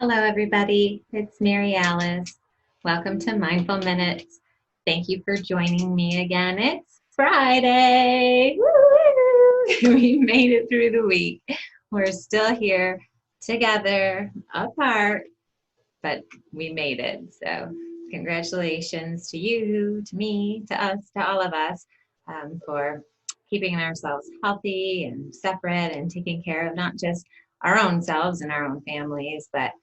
Hello, everybody. It's Mary Alice. Welcome to Mindful Minutes. Thank you for joining me again. It's Friday. Woo! We made it through the week. We're still here together, apart, but we made it. So, congratulations to you, to me, to us, to all of us for keeping ourselves healthy and separate and taking care of not just our own selves and our own families, but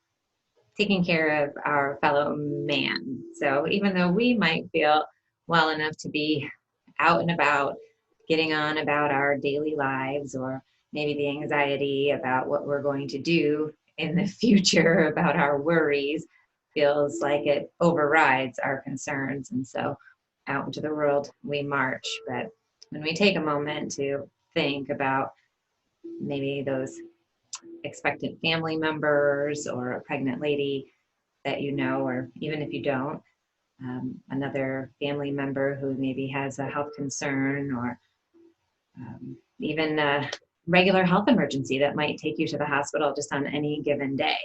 taking care of our fellow man. So even though we might feel well enough to be out and about, getting on about our daily lives, or maybe the anxiety about what we're going to do in the future, about our worries, feels like it overrides our concerns. And so out into the world we march. But when we take a moment to think about maybe those expectant family members or a pregnant lady that you know, or even if you don't, another family member who maybe has a health concern, or even a regular health emergency that might take you to the hospital just on any given day,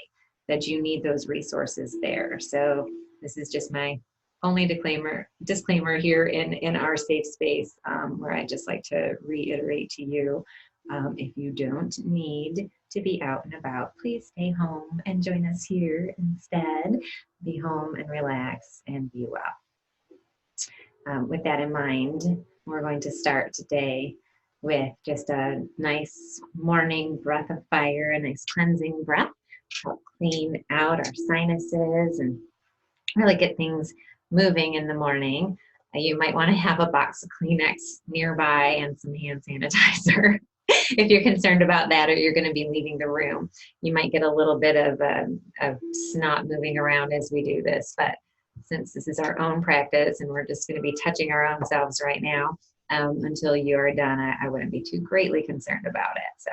that you need those resources there. So this is just my only disclaimer here in our safe space, where I just like to reiterate to you, if you don't need to be out and about, please stay home and join us here instead. Be home and relax and be well. With that in mind, we're going to start today with just a nice morning breath of fire, a nice cleansing breath, help clean out our sinuses and really get things moving in the morning. You might want to have a box of Kleenex nearby and some hand sanitizer if you're concerned about that, or you're going to be leaving the room. You might get a little bit of snot moving around as we do this, but since this is our own practice and we're just going to be touching our own selves right now, until you are done, I wouldn't be too greatly concerned about it. So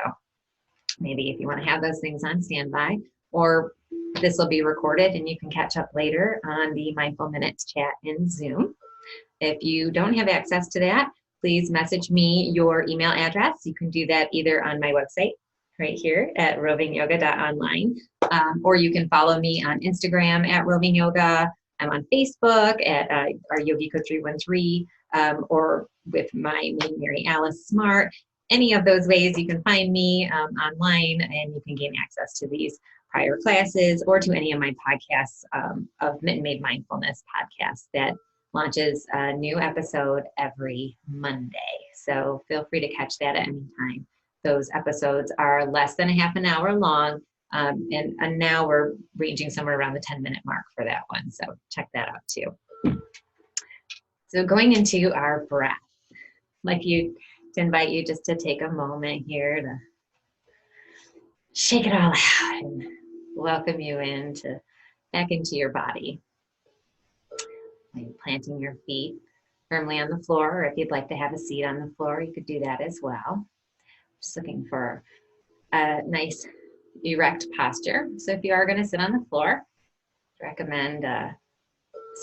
maybe if you want to have those things on standby, or this will be recorded and you can catch up later on the Mindful Minutes chat in Zoom. If you don't have access to that, please message me your email address. You can do that either on my website right here at rovingyoga.online, or you can follow me on Instagram at rovingyoga. I'm on Facebook at our Yogiko313, or with my name, Mary Alice Smart. Any of those ways you can find me online, and you can gain access to these prior classes or to any of my podcasts, of Mitten Made Mindfulness podcast that launches a new episode every Monday. So feel free to catch that at any time. Those episodes are less than a half an hour long, and now we're ranging somewhere around the 10-minute mark for that one. So check that out too. So going into our breath, I'd like to invite you just to take a moment here to shake it all out and welcome you back into your body. Planting your feet firmly on the floor, or if you'd like to have a seat on the floor, you could do that as well. Just looking for a nice erect posture. So if you are going to sit on the floor, I recommend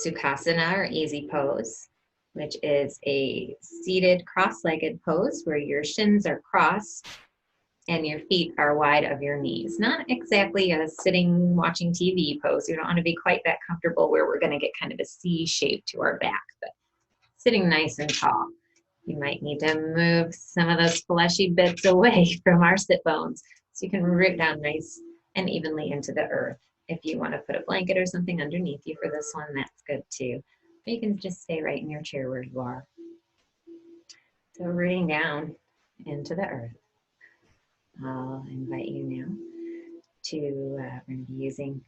Sukhasana, or easy pose, which is a seated cross-legged pose where your shins are crossed and your feet are wide of your knees. Not exactly a sitting watching TV pose. You don't want to be quite that comfortable where we're going to get kind of a C shape to our back, but sitting nice and tall. You might need to move some of those fleshy bits away from our sit bones so you can root down nice and evenly into the earth. If you want to put a blanket or something underneath you for this one, that's good too. But you can just stay right in your chair where you are. So rooting down into the earth. I'll invite you now to, we're going to be using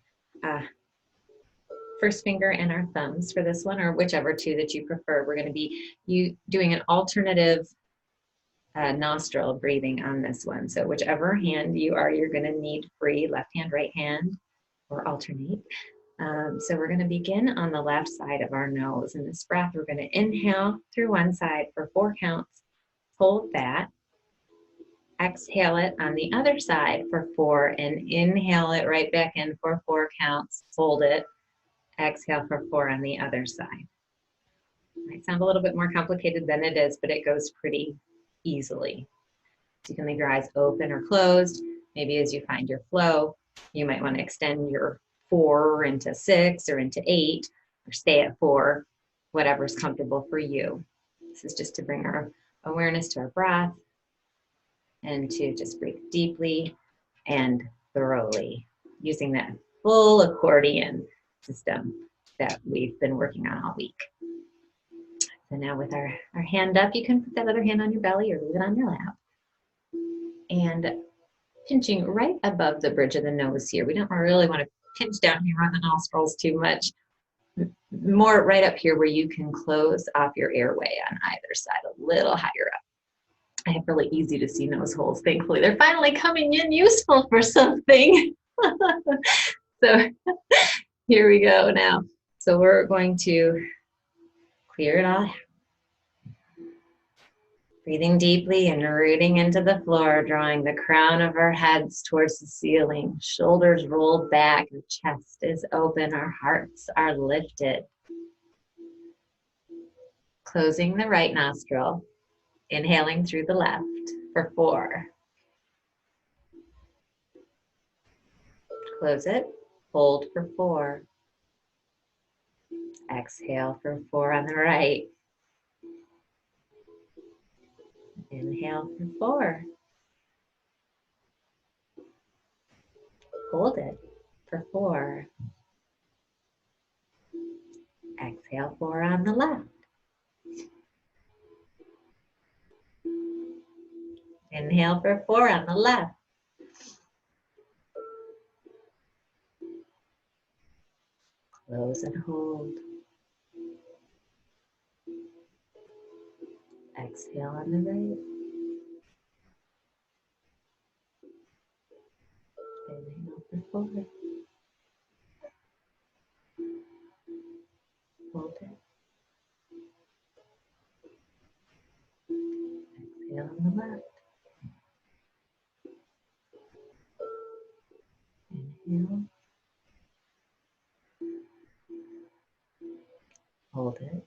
first finger and our thumbs for this one, or whichever two that you prefer. We're going to be doing an alternative nostril breathing on this one. So whichever hand you are, you're going to need free, left hand, right hand, or alternate. So we're going to begin on the left side of our nose. In this breath, we're going to inhale through one side for 4 counts, hold that. Exhale it on the other side for 4, and inhale it right back in for 4 counts, hold it. Exhale for 4 on the other side. Might sound a little bit more complicated than it is, but it goes pretty easily. You can leave your eyes open or closed, maybe as you find your flow, You might want to extend your 4 into 6 or into 8, or stay at 4, whatever's comfortable for you. This is just to bring our awareness to our breath and to just breathe deeply and thoroughly, using that full accordion system that we've been working on all week. So now with our hand up, you can put that other hand on your belly or leave it on your lap. And pinching right above the bridge of the nose here. We don't really want to pinch down here on the nostrils too much. More right up here where you can close off your airway on either side, a little higher up. I have really easy to see nose holes, thankfully. They're finally coming in useful for something. So here we go now. So we're going to clear it all out. Breathing deeply and rooting into the floor, drawing the crown of our heads towards the ceiling. Shoulders rolled back, the chest is open, our hearts are lifted. Closing the right nostril, inhaling through the left for 4. Close it, hold for 4. Exhale for 4 on the right. Inhale for 4. Hold it for 4. Exhale 4 on the left. Inhale for 4 on the left. Close and hold. Exhale on the right. Inhale for 4. Hold it. Exhale on the left. Inhale. Hold it.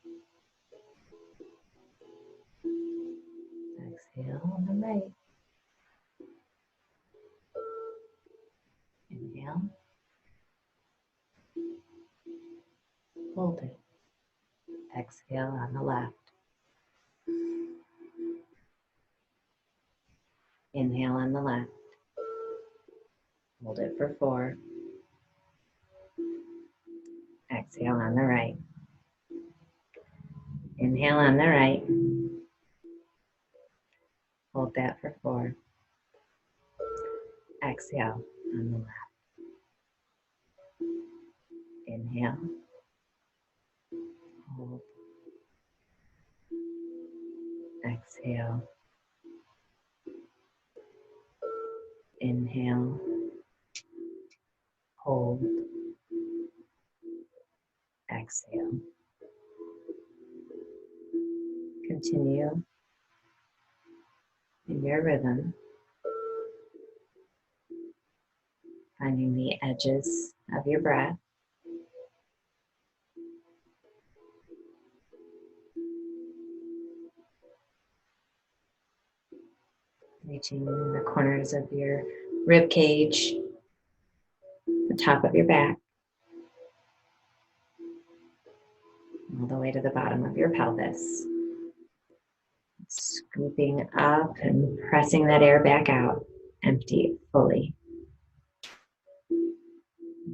Exhale on the right. Inhale. Hold it. Exhale on the left. Inhale on the left. Hold it for 4. Exhale on the right. Inhale on the right. Hold that for 4. Exhale on the left. Inhale. Hold. Exhale. Inhale. Hold. Exhale. Continue in your rhythm, finding the edges of your breath. Reaching the corners of your rib cage, the top of your back, all the way to the bottom of your pelvis. Scooping up and pressing that air back out. Empty it fully.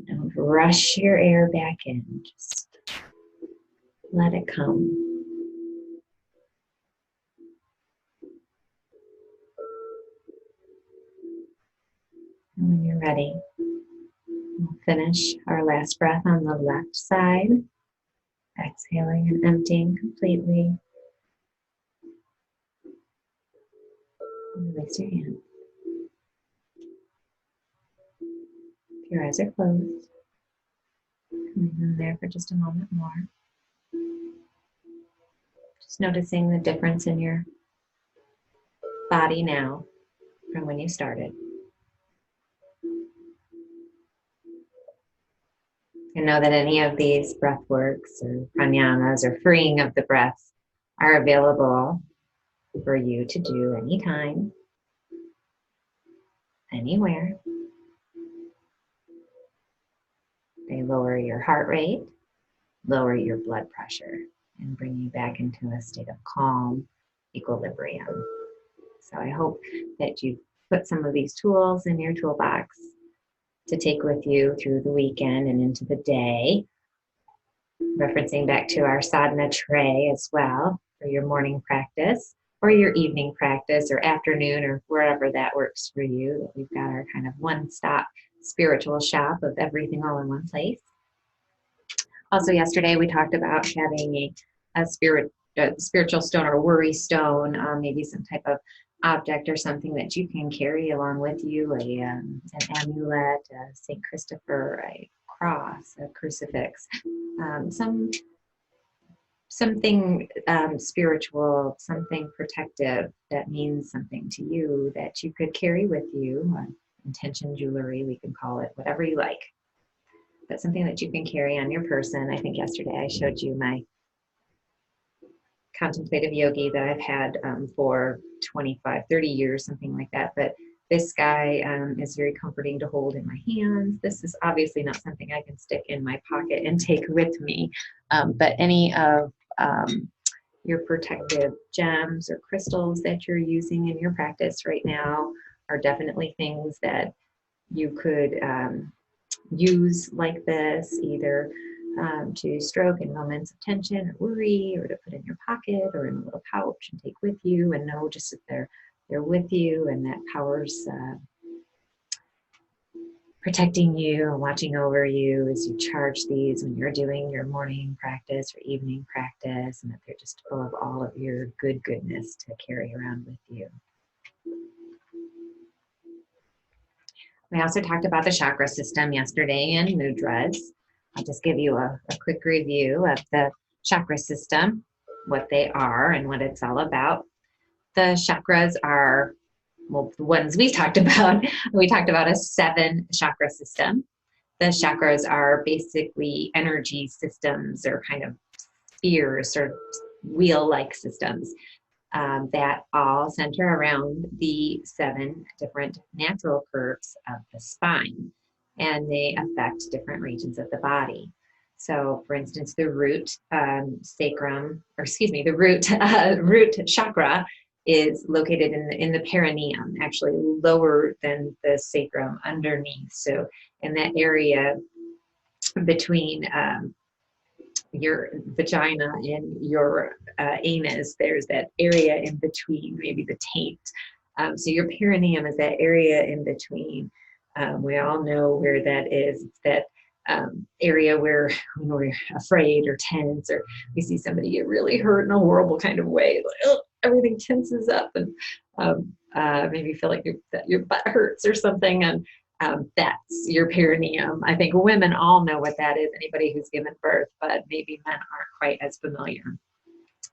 Don't rush your air back in. Just let it come. And when you're ready, we'll finish our last breath on the left side. Exhaling and emptying completely. Release your hand. If your eyes are closed, leave them there for just a moment more. Just noticing the difference in your body now from when you started. And know that any of these breath works or pranayamas or freeing of the breath are available for you to do anytime, anywhere. lower your heart rate, lower your blood pressure, and bring you back into a state of calm equilibrium. So I hope that you put some of these tools in your toolbox to take with you through the weekend and into the day, referencing back to our sadhana tray as well for your morning practice or your evening practice or afternoon or wherever that works for you. We've got our kind of one-stop spiritual shop of everything all in one place. Also yesterday we talked about having a spiritual stone or worry stone, maybe some type of object or something that you can carry along with you, an amulet, a St. Christopher, a cross, a crucifix, something spiritual, something protective that means something to you that you could carry with you, intention jewelry, we can call it, whatever you like, but something that you can carry on your person. I think yesterday I showed you my contemplative yogi that I've had for 25, 30 years, something like that. But this guy is very comforting to hold in my hands. This is obviously not something I can stick in my pocket and take with me. But any of your protective gems or crystals that you're using in your practice right now are definitely things that you could use like this, either to stroke in moments of tension or worry, or to put in your pocket or in a little pouch and take with you, and know just that they're with you, and that power's protecting you and watching over you as you charge these when you're doing your morning practice or evening practice, and that they're just full of all of your goodness to carry around with you. We also talked about the chakra system yesterday in mudras. I'll just give you a quick review of the chakra system, what they are and what it's all about. The chakras are, well, the ones we talked about. We talked about a 7 chakra system. The chakras are basically energy systems or kind of spheres or wheel-like systems that all center around the 7 different natural curves of the spine, and they affect different regions of the body. So, for instance, the root root chakra is located in the perineum, actually lower than the sacrum, underneath. So, in that area between your vagina and your anus, there's that area in between, maybe the taint. So your perineum is that area in between. We all know where that is. It's that area where when we're afraid or tense, or we see somebody get really hurt in a horrible kind of way, like, oh, everything tenses up, and maybe you feel like your butt hurts or something, and that's your perineum. I think women all know what that is, anybody who's given birth, but maybe men aren't quite as familiar.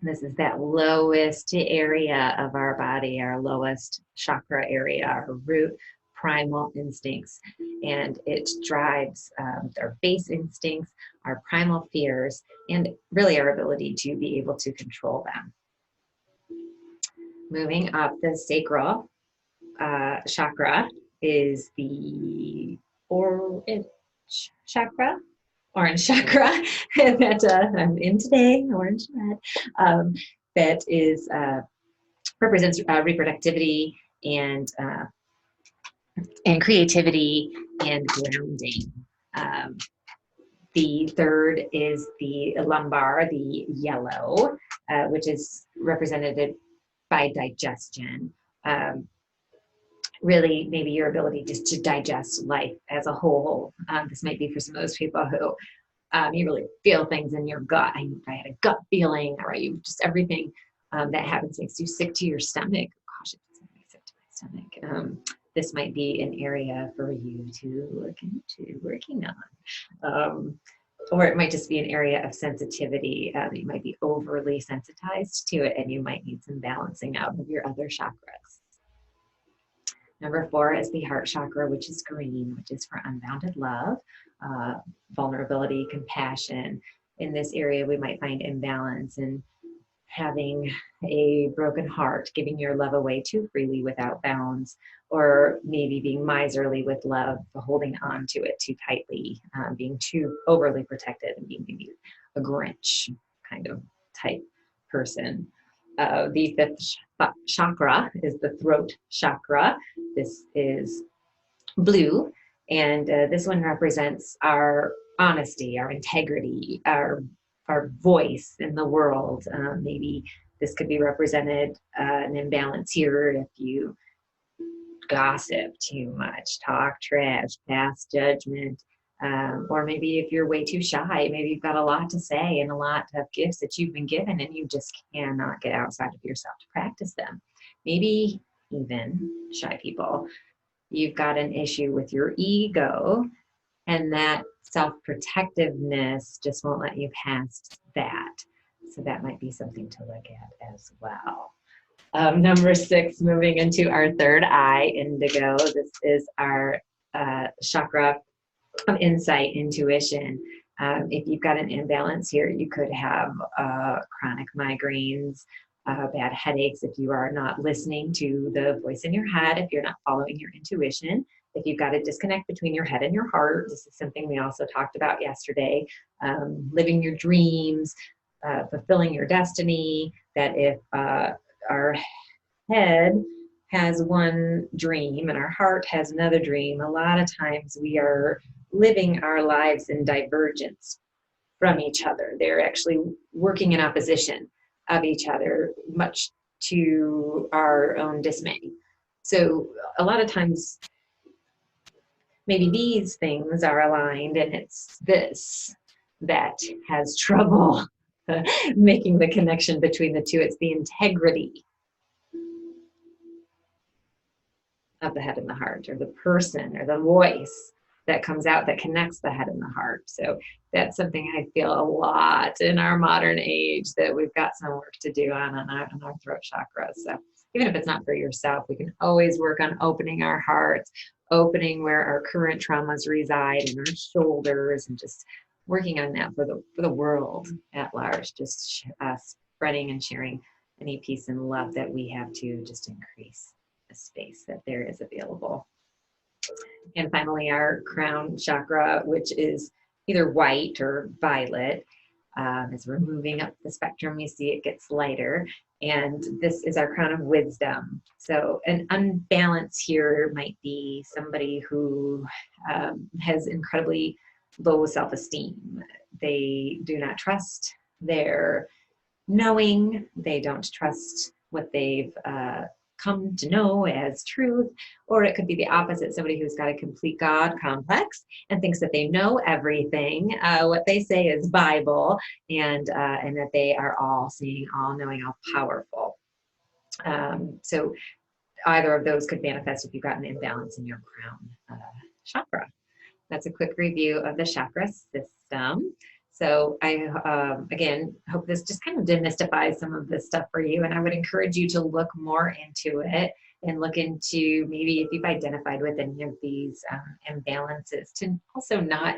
This is that lowest area of our body, our lowest chakra area, our root primal instincts, and it drives our base instincts, our primal fears, and really our ability to be able to control them. Moving up, the sacral chakra is the orange chakra that I'm in today, orange red, that is represents reproductivity and creativity and grounding. The third is the lumbar, the yellow, which is represented by digestion. Really, maybe your ability just to digest life as a whole. This might be for some of those people who you really feel things in your gut. I had a gut feeling, or you just everything that happens makes you sick to your stomach. Gosh, it doesn't make me sick to my stomach. This might be an area for you to look into working on. Or it might just be an area of sensitivity. You might be overly sensitized to it, and you might need some balancing out of your other chakras. Number 4 is the heart chakra, which is green, which is for unbounded love, vulnerability, compassion. In this area, we might find imbalance and having a broken heart, giving your love away too freely without bounds, or maybe being miserly with love, holding on to it too tightly, being too overly protected, and being maybe a Grinch kind of type person. The fifth chakra is the throat chakra. This is blue, and this one represents our honesty, our integrity, our voice in the world. Maybe this could be represented an imbalance here if you gossip too much, talk trash, pass judgment, or maybe if you're way too shy, maybe you've got a lot to say and a lot of gifts that you've been given and you just cannot get outside of yourself to practice them. Maybe even shy people, you've got an issue with your ego, and that self-protectiveness just won't let you past that. So that might be something to look at as well. Number 6, moving into our third eye, indigo. This is our chakra of insight, intuition. If you've got an imbalance here, you could have chronic migraines, bad headaches if you are not listening to the voice in your head, if you're not following your intuition, if you've got a disconnect between your head and your heart. This is something we also talked about yesterday. Living your dreams, fulfilling your destiny, that if our head has one dream and our heart has another dream, a lot of times we are living our lives in divergence from each other. They're actually working in opposition of each other, much to our own dismay. So a lot of times maybe these things are aligned, and it's this that has trouble making the connection between the two. It's the integrity of the head and the heart, or the person, or the voice that comes out that connects the head and the heart. So that's something I feel a lot in our modern age that we've got some work to do on our throat chakra. So even if it's not for yourself, we can always work on opening our hearts, opening where our current traumas reside in our shoulders, and just working on that for the world at large, just spreading and sharing any peace and love that we have to just increase the space that there is available. And finally, our crown chakra, which is either white or violet. As we're moving up the spectrum, you see it gets lighter. And this is our crown of wisdom. So an unbalance here might be somebody who has incredibly low self-esteem. They do not trust their knowing. They don't trust what they've come to know as truth. Or it could be the opposite, somebody who's got a complete God complex and thinks that they know everything. What they say is Bible, and that they are all seeing, all knowing, all powerful. So either of those could manifest if you've got an imbalance in your crown chakra. That's a quick review of the chakra system. So I, again, hope this just kind of demystifies some of this stuff for you. And I would encourage you to look more into it and look into maybe if you've identified with any of these imbalances, to also not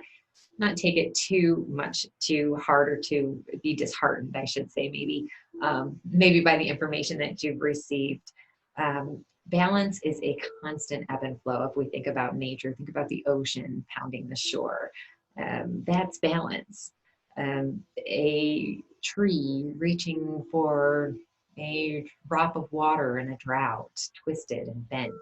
take it too much too hard, or to be disheartened, I should say, maybe by the information that you've received. Balance is a constant ebb and flow. If we think about nature, think about the ocean pounding the shore. That's balance. A tree reaching for a drop of water in a drought, twisted and bent,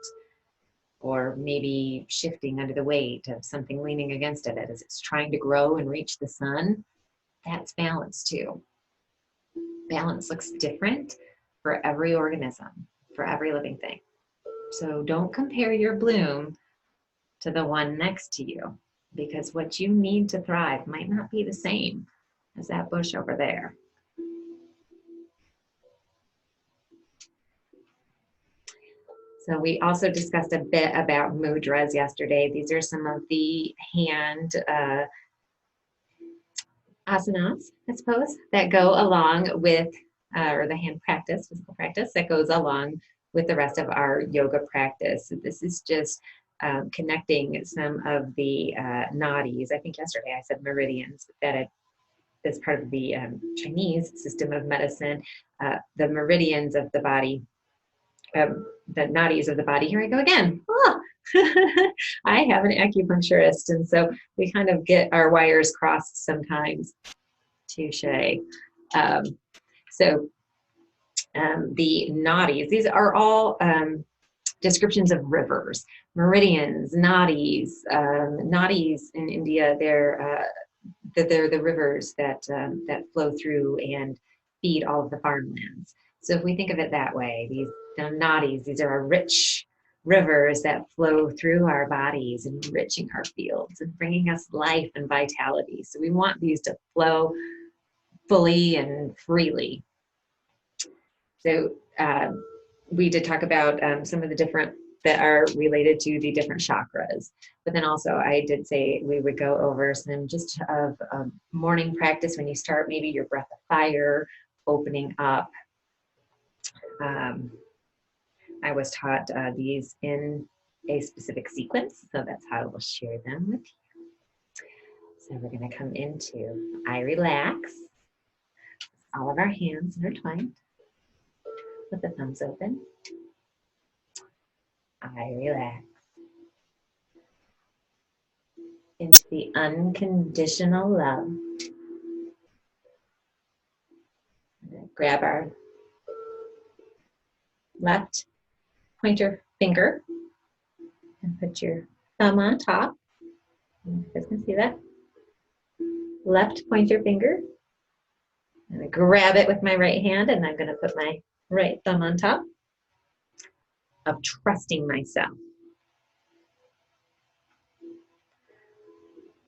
or maybe shifting under the weight of something leaning against it as it's trying to grow and reach the sun. That's balance too. Balance looks different for every organism, for every living thing. So don't compare your bloom to the one next to you, because what you need to thrive might not be the same as that bush over there. So we also discussed a bit about mudras yesterday. These are some of the hand asanas, I suppose, that go along with, or the hand practice, physical practice, that goes along with the rest of our yoga practice. So this is just connecting some of the nadis. I think yesterday I said meridians, but that as part of the Chinese system of medicine, the meridians of the body, the nadis of the body. Here I go again. Oh. I have an acupuncturist, and so we kind of get our wires crossed sometimes. Touche. So the nadis, these are all descriptions of rivers, meridians, nadis. Nadis in India, they're the rivers that flow through and feed all of the farmlands. So if we think of it that way, these nadis, these are our rich rivers that flow through our bodies, enriching our fields and bringing us life and vitality. So we want these to flow fully and freely. So we did talk about some of the different that are related to the different chakras, but then also I did say we would go over some just of morning practice when you start, maybe your breath of fire, opening up. I was taught these in a specific sequence, so that's how I will share them with you. So we're going to come into I relax, all of our hands intertwined with the thumbs open. I relax into the unconditional love. Grab our left pointer finger and put your thumb on top. You guys can see that. Left pointer finger. I'm going to grab it with my right hand, and I'm going to put my right thumb on top of trusting myself.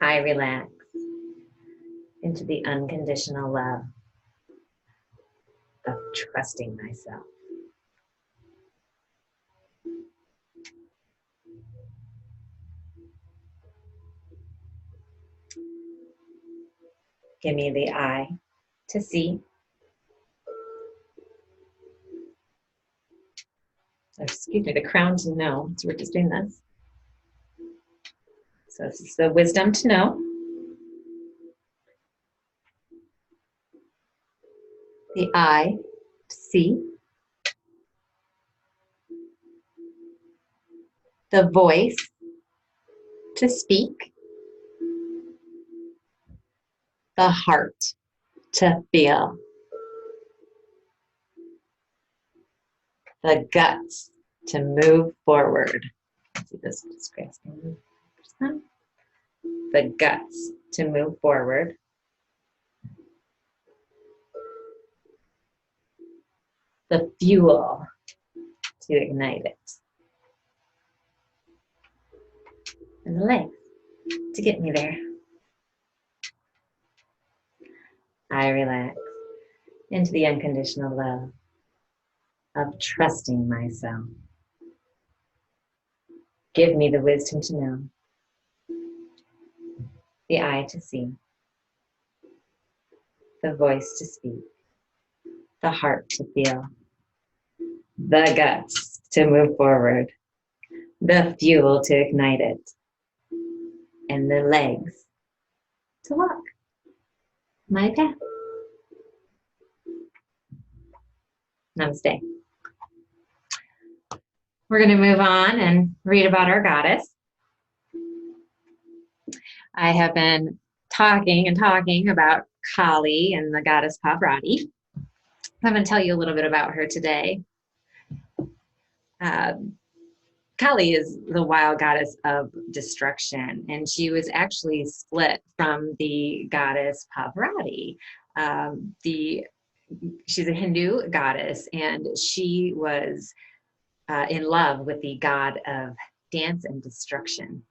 I relax into the unconditional love of trusting myself. Give me the eye to see. Excuse me, the crown to know. So we're just doing this. So this is the wisdom to know. The eye to see. The voice to speak. The heart to feel. The guts to move forward. Let's see this just grasping. The guts to move forward. The fuel to ignite it. And the legs to get me there. I relax into the unconditional love of trusting myself. Give me the wisdom to know, the eye to see, the voice to speak, the heart to feel, the guts to move forward, the fuel to ignite it, and the legs to walk my path. Namaste. We're going to move on and read about our goddess. I have been talking about Kali and the goddess Pavarotti. I'm going to tell you a little bit about her today. Kali is the wild goddess of destruction, and she was actually split from the goddess Pavarotti. She's a Hindu goddess, and she was in love with the god of dance and destruction.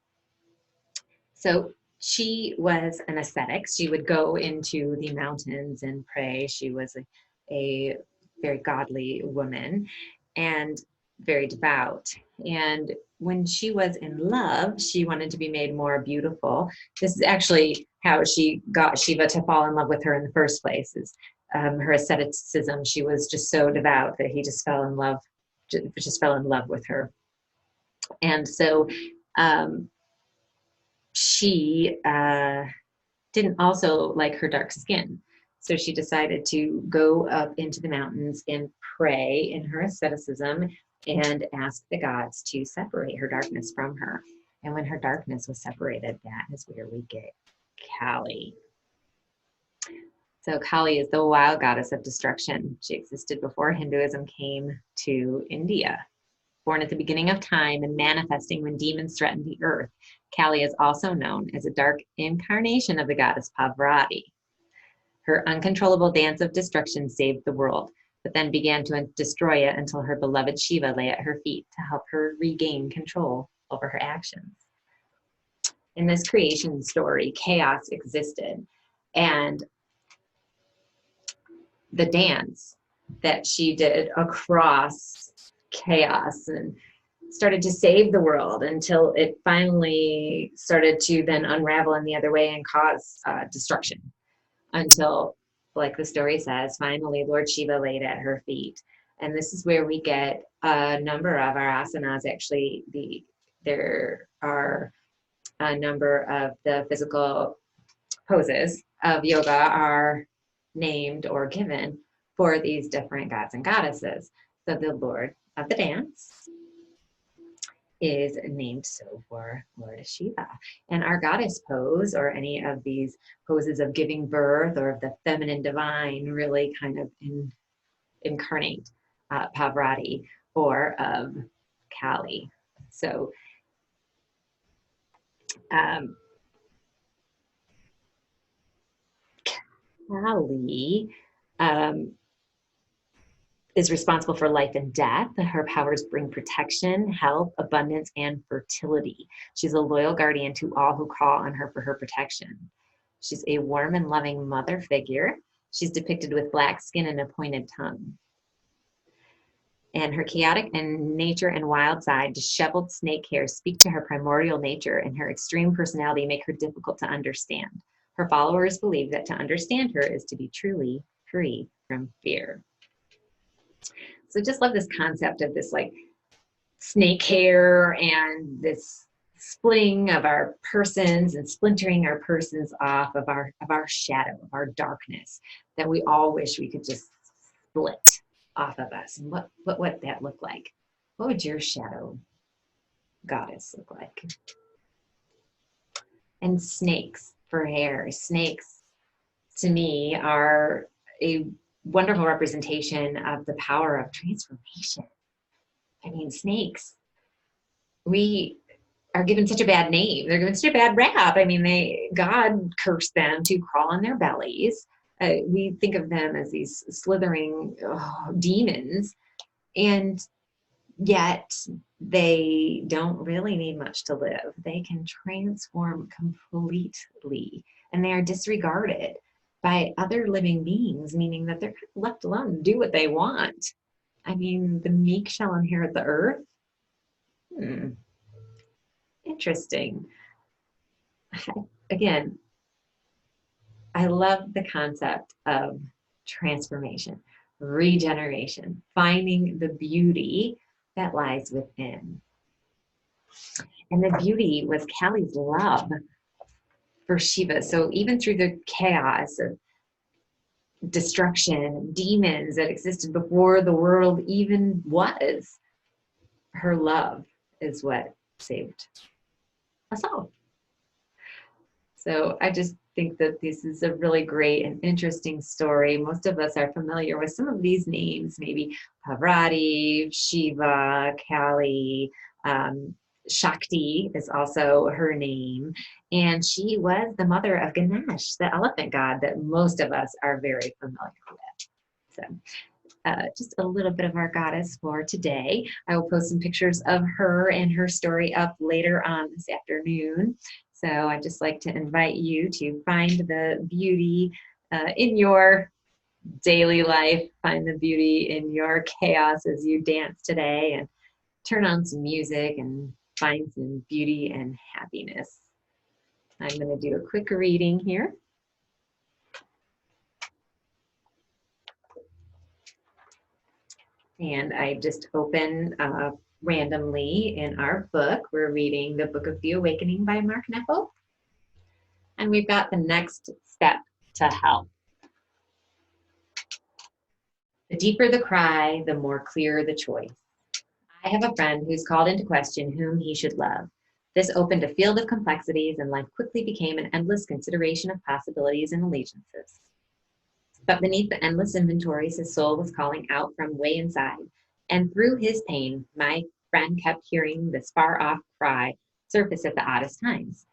So she was an ascetic. She would go into the mountains and pray. She was a very godly woman and very devout. And when she was in love, she wanted to be made more beautiful. This is actually how she got Shiva to fall in love with her in the first place, is her asceticism. She was just so devout that he just fell in love with her. And so she didn't also like her dark skin. So she decided to go up into the mountains and pray in her asceticism and ask the gods to separate her darkness from her. And when her darkness was separated, that is where we get Kali. So Kali is the wild goddess of destruction. She existed before Hinduism came to India. Born at the beginning of time and manifesting when demons threatened the earth, Kali is also known as a dark incarnation of the goddess Parvati. Her uncontrollable dance of destruction saved the world, but then began to destroy it until her beloved Shiva lay at her feet to help her regain control over her actions. In this creation story, chaos existed, and the dance that she did across chaos and started to save the world until it finally started to then unravel in the other way and cause destruction, until, like the story says, finally Lord Shiva laid at her feet. And this is where we get a number of our asanas. Actually, there are a number of the physical poses of yoga are named or given for these different gods and goddesses. So the Lord of the dance is named so for Lord Shiva. And our goddess pose, or any of these poses of giving birth or of the feminine divine, really kind of incarnate Parvati or of Kali. So Kali is responsible for life and death. Her powers bring protection, health, abundance, and fertility. She's a loyal guardian to all who call on her for her protection. She's a warm and loving mother figure. She's depicted with black skin and a pointed tongue. And her chaotic and nature and wild side, disheveled snake hair speak to her primordial nature, and her extreme personality make her difficult to understand. Her followers believe that to understand her is to be truly free from fear. So just love this concept of this like snake hair and this splitting of our persons and splintering our persons off of our shadow, of our darkness, that we all wish we could just split off of us. And what would that look like? What would your shadow goddess look like? And snakes for hair. Snakes to me are a wonderful representation of the power of transformation. I mean, snakes, we are given such a bad name. They're given such a bad rap. I mean, God cursed them to crawl on their bellies. We think of them as these slithering demons, and yet they don't really need much to live. They can transform completely, and they are disregarded by other living beings, meaning that they're left alone to do what they want. I mean, the meek shall inherit the earth. Interesting. Again, I love the concept of transformation, regeneration, finding the beauty that lies within. And the beauty was Kali's love for Shiva. So even through the chaos of destruction, demons that existed before the world even was, her love is what saved us all. So I just think that this is a really great and interesting story. Most of us are familiar with some of these names, maybe Parvati, Shiva, Kali, Shakti is also her name. And she was the mother of Ganesh, the elephant god that most of us are very familiar with. So just a little bit of our goddess for today. I will post some pictures of her and her story up later on this afternoon. So I'd just like to invite you to find the beauty in your daily life, find the beauty in your chaos as you dance today, and turn on some music and find some beauty and happiness. I'm going to do a quick reading here. And I just open randomly in our book. We're reading the Book of the Awakening by Mark Nepo. And we've got the next step to help. The deeper the cry, the more clear the choice. I have a friend who's called into question whom he should love. This opened a field of complexities, and life quickly became an endless consideration of possibilities and allegiances. But beneath the endless inventories, his soul was calling out from way inside. And through his pain, my friend kept hearing this far-off cry surface at the oddest times.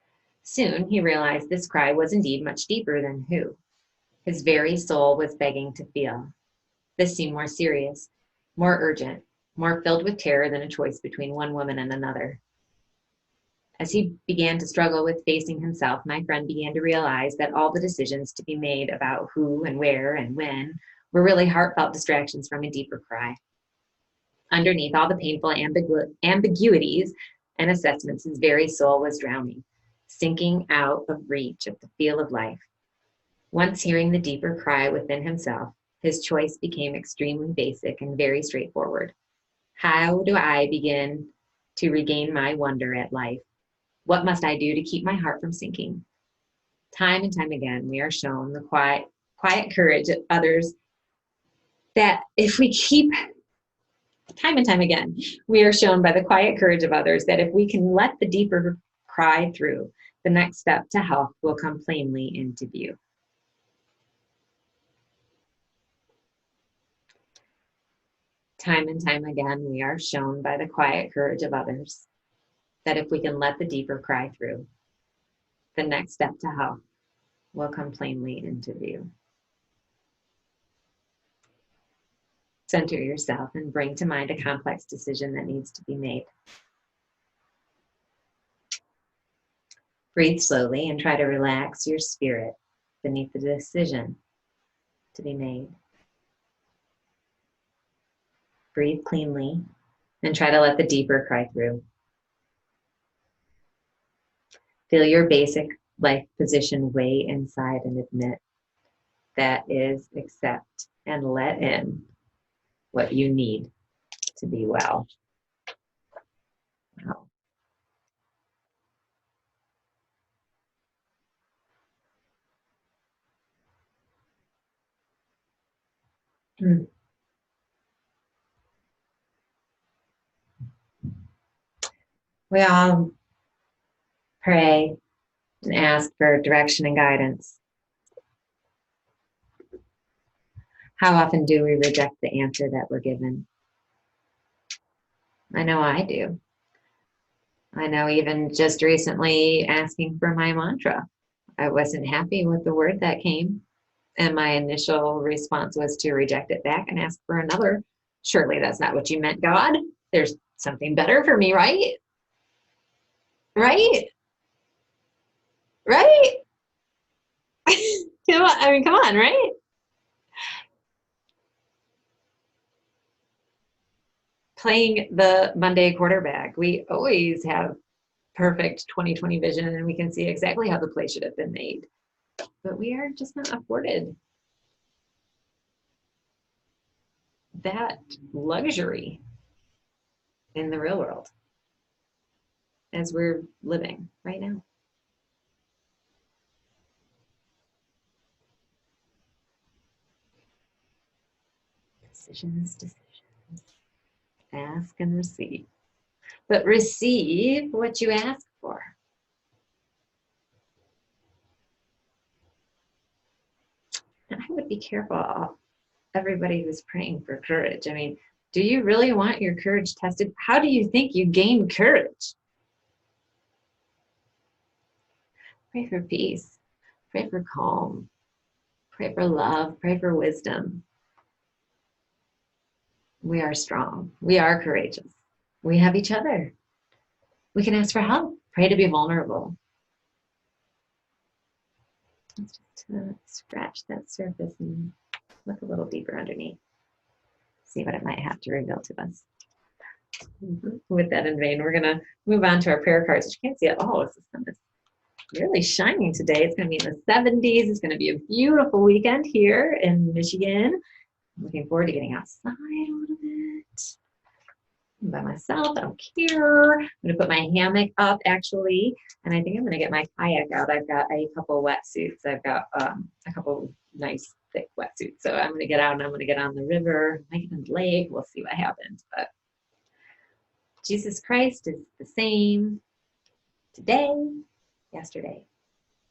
Soon he realized this cry was indeed much deeper than who. His very soul was begging to feel. This seemed more serious, more urgent, more filled with terror than a choice between one woman and another. As he began to struggle with facing himself, my friend began to realize that all the decisions to be made about who and where and when were really heartfelt distractions from a deeper cry. Underneath all the painful ambiguities and assessments, his very soul was drowning, sinking out of reach of the feel of life. Once hearing the deeper cry within himself, his choice became extremely basic and very straightforward. How do I begin to regain my wonder at life? What must I do to keep my heart from sinking? Time and time again, we are shown the quiet courage of others that if we keep, time and time again, we are shown by the quiet courage of others that if we can let the deeper cry through, the next step to health will come plainly into view. Time and time again, we are shown by the quiet courage of others that if we can let the deeper cry through, the next step to health will come plainly into view. Center yourself and bring to mind a complex decision that needs to be made. Breathe slowly and try to relax your spirit beneath the decision to be made. Breathe cleanly and try to let the deeper cry through. Feel your basic life position way inside and admit that is accept and let in what you need to be well. Wow. We all pray and ask for direction and guidance. How often do we reject the answer that we're given? I know I do. I know even just recently asking for my mantra, I wasn't happy with the word that came. And my initial response was to reject it back and ask for another. Surely that's not what you meant, God. There's something better for me, right? Right? Right? Come on, right? Playing the Monday quarterback. We always have perfect 2020 vision and we can see exactly how the play should have been made. But we are just not afforded that luxury in the real world as we're living right now. Decisions. Ask and receive. But receive what you ask for. And I would be careful, everybody who's praying for courage. I mean, do you really want your courage tested? How do you think you gain courage? Pray for peace. Pray for calm. Pray for love. Pray for wisdom. We are strong. We are courageous. We have each other. We can ask for help. Pray to be vulnerable. Let's just scratch that surface and look a little deeper underneath. See what it might have to reveal to us. With that in vain, we're going to move on to our prayer cards, which you can't see at all. The sun is really shining today. It's going to be in the 70s. It's going to be a beautiful weekend here in Michigan. I'm looking forward to getting outside a little bit. I'm by myself. I don't care. I'm going to put my hammock up actually. And I think I'm going to get my kayak out. I've got a couple wetsuits. I've got a couple nice thick wetsuits. So I'm going to get out and I'm going to get on the river, make it in the lake. We'll see what happens. But Jesus Christ is the same today, yesterday,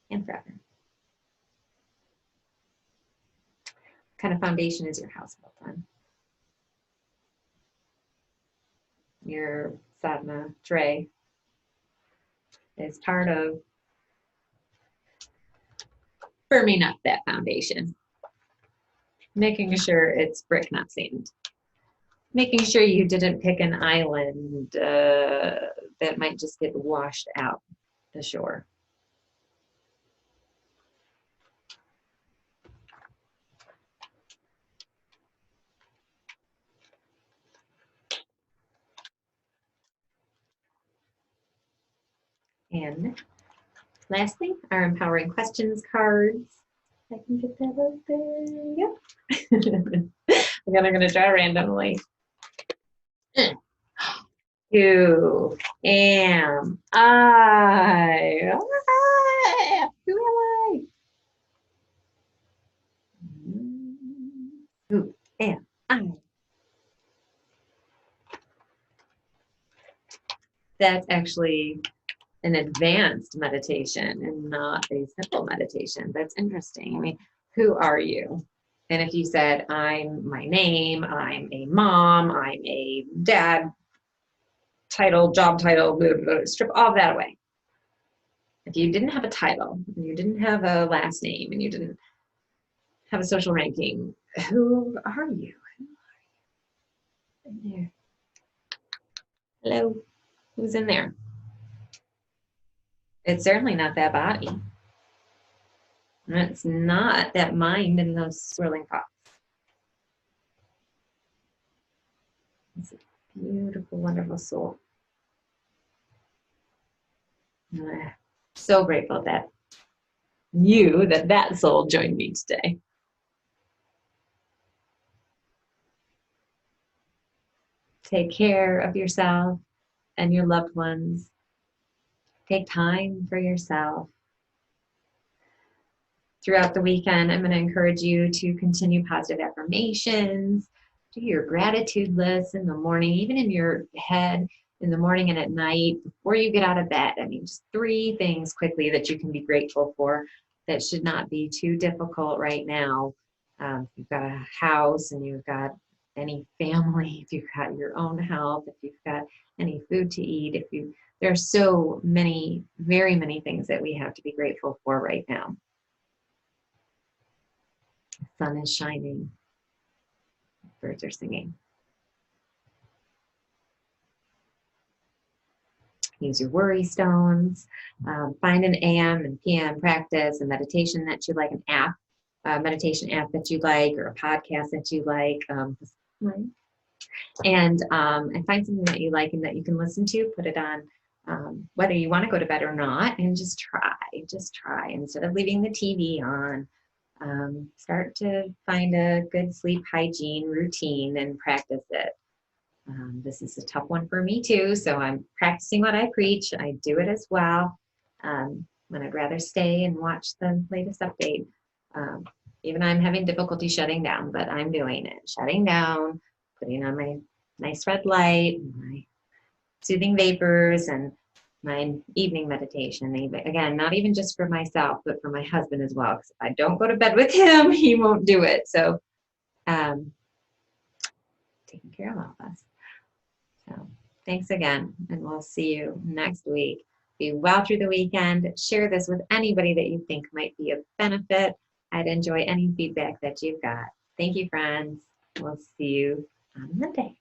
and forever. What kind of foundation is your house built on? Your sadhana tray is part of firming up that foundation, making sure it's brick, not sand, making sure you didn't pick an island that might just get washed out the shore. And lastly, our empowering questions cards. I can get that up there. Yep. Again, I'm going to draw randomly. Who am I? Who am I? Who am I? That's actually an advanced meditation and not a simple meditation. That's interesting. I mean, who are you? And if you said, I'm my name, I'm a mom, I'm a dad, title, job title, blah, blah, blah, strip all of that away. If you didn't have a title, and you didn't have a last name, and you didn't have a social ranking, who are you? In there. Hello, who's in there? It's certainly not that body. And it's not that mind and those swirling thoughts. It's a beautiful, wonderful soul. And I'm so grateful that that soul joined me today. Take care of yourself and your loved ones. Take time for yourself. Throughout the weekend, I'm going to encourage you to continue positive affirmations, do your gratitude list in the morning, even in your head in the morning and at night before you get out of bed. I mean, just 3 things quickly that you can be grateful for that should not be too difficult right now. If you've got a house and you've got any family, if you've got your own health, if you've got any food to eat, there are so many, very many things that we have to be grateful for right now. The sun is shining. Birds are singing. Use your worry stones. Find an AM and PM practice, a meditation that you like, an app, a meditation app that you like, or a podcast that you like. And find something that you like and that you can listen to. Put it on, whether you want to go to bed or not, and just try. Instead of leaving the TV on. Start to find a good sleep hygiene routine and practice it. This is a tough one for me too, so I'm practicing what I preach. I do it as well. When I'd rather stay and watch the latest update. Even I'm having difficulty shutting down, but I'm doing it. Shutting down, putting on my nice red light, my soothing vapors, and my evening meditation. Again, not even just for myself, but for my husband as well. Because if I don't go to bed with him, he won't do it. So, taking care of all of us. So, thanks again, and we'll see you next week. Be well through the weekend. Share this with anybody that you think might be of benefit. I'd enjoy any feedback that you've got. Thank you, friends. We'll see you on Monday.